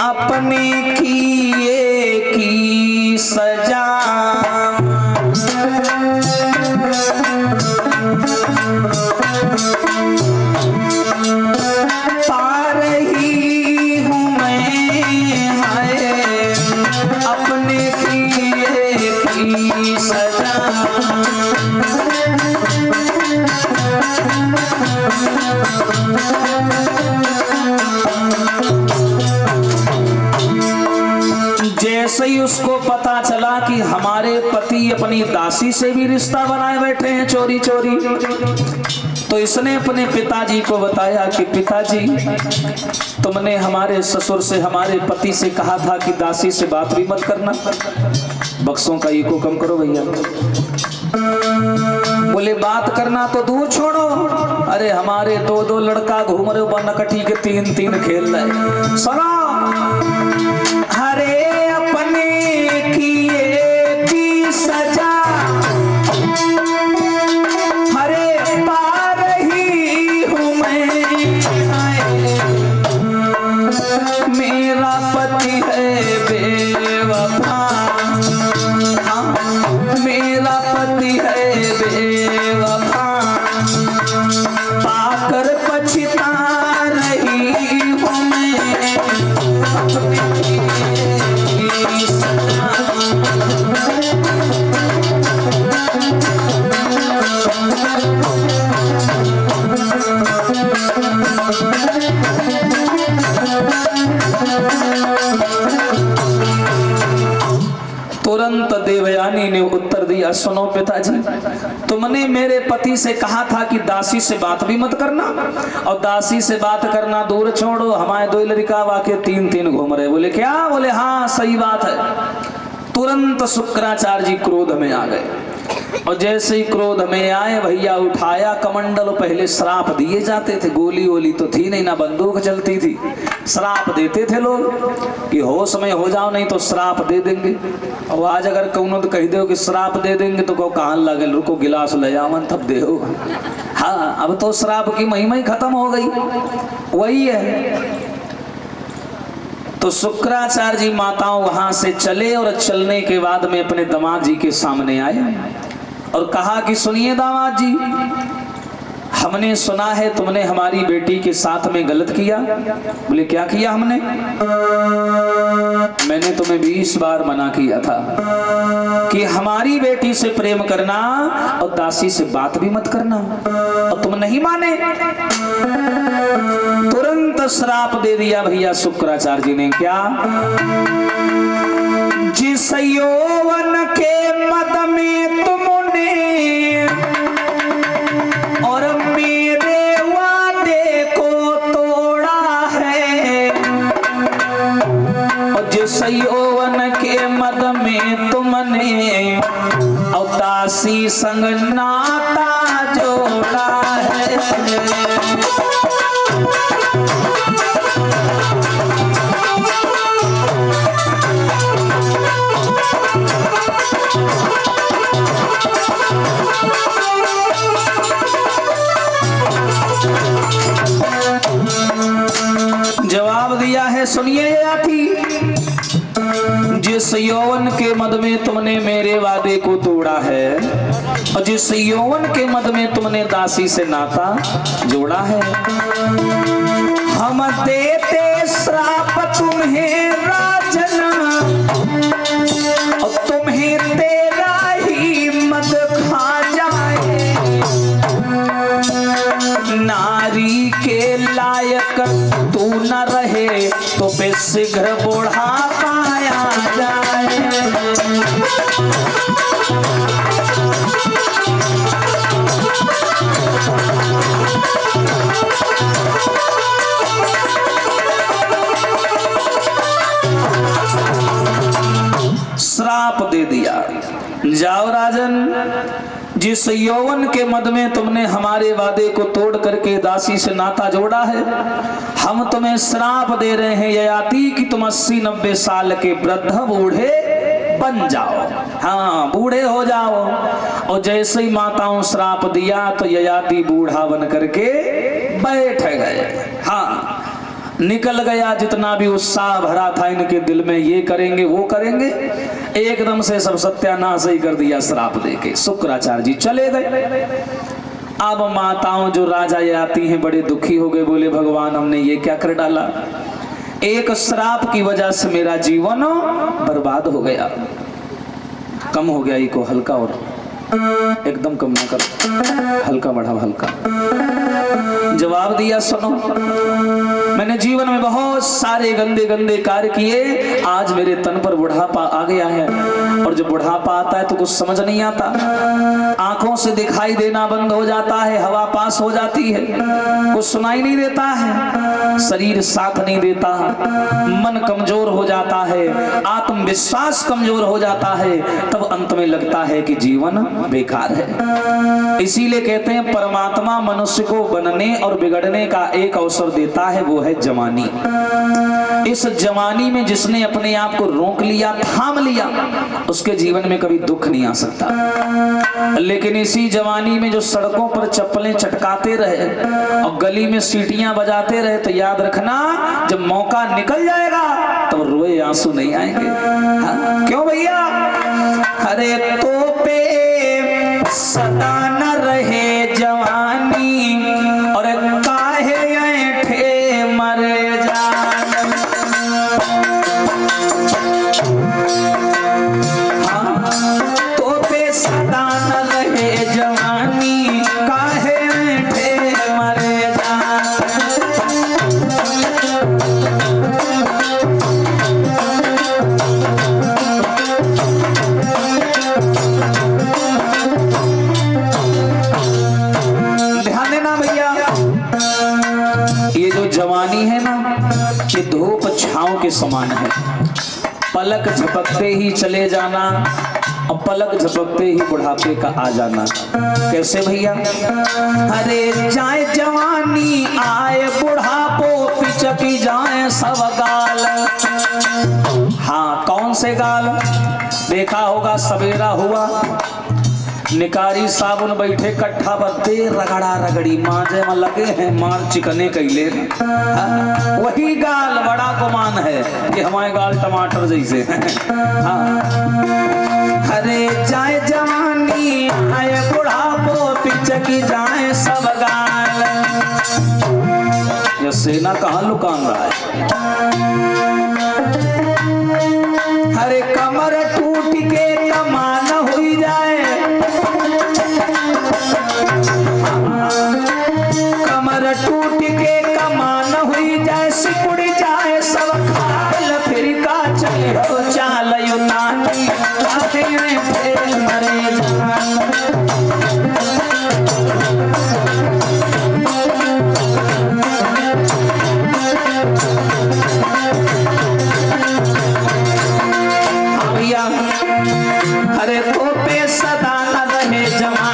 अपने किए की सजा पा रही हूँ मैं, है अपने किए की सजा। जैसे ही उसको पता चला कि हमारे पति अपनी दासी से भी रिश्ता बनाए बैठे हैं चोरी चोरी, तो इसने अपने पिताजी को बताया कि पिताजी, तुमने हमारे ससुर से, हमारे पति से कहा था कि दासी से बात भी मत करना। बक्सों का इको कम करो भैया। बोले बात करना तो दूर छोड़ो, अरे हमारे दो दो लड़का घूम रहे हो नकटी के तीन तीन खेल रहे। सुनो, हरे अपने किए की सजा हरे पा रही हूँ मैं, मेरा पति है बेवफा, मेरा पति है बेवफा, पाकर पछता रही हूँ मैं अपने की सजा। तुरंत देवयानी ने उत्तर दिया, सुनो पिताजी, तुमने मेरे पति से कहा था कि दासी से बात भी मत करना, और दासी से बात करना दूर छोड़ो, हमारे दो लड़का वाके तीन तीन घूम रहे। बोले क्या? बोले हाँ सही बात है। तुरंत शुक्राचार्य जी क्रोध में आ गए, और जैसे ही क्रोध में आए भैया उठाया कमंडल। पहले श्राप दिए जाते थे, गोली वोली तो थी नहीं, ना बंदूक चलती थी, श्राप देते थे लोग कि होश में हो जाओ नहीं तो श्राप दे देंगे। और आज अगर कौन तो कह दो कि श्राप दे देंगे तो कहो कहाँ लगे, रुको गिलास ले जाओ तब दे। हाँ, अब तो श्राप की महिमा ही खत्म हो गई, वही है। तो शुक्राचार्य जी माताओं वहां से चले, और चलने के बाद में अपने दामाद जी के सामने आए और कहा कि सुनिए दामाद जी, हमने सुना है तुमने हमारी बेटी के साथ में गलत किया। बोले क्या किया हमने? मैंने तुम्हें 20 बार मना किया था कि हमारी बेटी से प्रेम करना और दासी से बात भी मत करना, और तुम नहीं माने। तुरंत श्राप दे दिया भैया शुक्राचार्य जी ने। क्या? जिस यौवन के मद में तुमने और मेरे वादे को तोड़ा है, और जिस यौवन के मद में तुमने और दासी संग नाता जोड़ा है। जवाब दिया है, सुनिए आती, जिस यौवन के मद में तुमने मेरे वादे को तोड़ा है, और जिस यौवन के मद में तुमने दासी से नाता जोड़ा है, हम देते श्राप तुम्हें राजन, और तुम्हें तेरा ही मद खा जाए। नारी के लायक तू न रहे तो पे शीघ्र बुढ़ा पाया जाए। श्राप दे दिया, जाओ राजन, जिस यौवन के मद में तुमने हमारे वादे को तोड़ करके दासी से नाता जोड़ा है, हम तुम्हें श्राप दे रहे हैं ययाति कि तुम 80-90 साल के वृद्ध बूढ़े बन जाओ। हाँ, बूढ़े हो जाओ। और जैसे ही माताओं श्राप दिया तो ययाति बूढ़ा बन करके बैठ गए। हाँ, निकल गया जितना भी उत्साह भरा था इनके दिल में, ये करेंगे वो करेंगे, एकदम से सब सत्यानाश ही कर दिया श्राप देके। शुक्राचार्य जी चले गए। अब माताओं जो राजा ये आती हैं बड़े दुखी हो गए, बोले भगवान हमने ये क्या कर डाला, एक श्राप की वजह से मेरा जीवन बर्बाद हो गया। कम हो गया इको, हल्का और एकदम कम ना कर, हल्का बढ़ाओ हल्का। जवाब दिया सुनो, मैंने जीवन में बहुत सारे गंदे गंदे कार्य किए, आज मेरे तन पर बुढ़ापा आ गया है, और जब बुढ़ापा आता है तो कुछ समझ नहीं आता, आंखों से दिखाई देना बंद हो जाता है, हवा पास हो जाती है, कुछ सुनाई नहीं देता है, शरीर साथ नहीं देता, मन कमजोर हो जाता है, आत्मविश्वास कमजोर हो जाता है, तब अंत में लगता है कि जीवन बेकार है। इसीलिए कहते हैं परमात्मा मनुष्य को बनने और बिगड़ने का एक अवसर देता है, वो है जवानी। इस जवानी में जिसने अपने आप को रोक लिया, थाम लिया, उसके जीवन में कभी दुख नहीं आ सकता। लेकिन इसी जवानी में जो सड़कों पर चप्पलें चटकाते रहे और गली में सीटियां बजाते रहे, तो याद रखना जब मौका निकल जाएगा तब रोए आंसू नहीं आएंगे। हाँ? क्यों भैया? अरे तो पे सदा न रहे जवानी, और काहे ऐठे मरे जान। हाँ, तो पे सदा न रहे जवानी, काहे ऐठे मरे जान। जवानी है ना, ये धूप छांव के समान है, पलक झपकते ही चले जाना और पलक झपकते ही बुढ़ापे का आ जाना। कैसे भैया? अरे जाए जवानी आए बुढ़ापो, पिचकी जाए सब गाल। हाँ, कौन से गाल? देखा होगा सवेरा हुआ, निकारी साबुन बैठे कट्ठा बत्ते, रगड़ा रगड़ी मांजे में लगे हैं, मार चिकने कैले। वही गाल बड़ा गुमान है कि हमारे गाल टमाटर जैसे हैं। अरे जाए जवानी आए बुढ़ापो, पिचकी जाए सब गाल। ये सेना कहाँ लुकान रहा है? अरे कमर टूट के कमान हुई जाए, कमर टूट के कमान हुई जाए, सिकुड़ जाए सब खाल, फिर का चले हो चाल युनानी, मरे जान। अरे तो पे सदा न रहे जवान,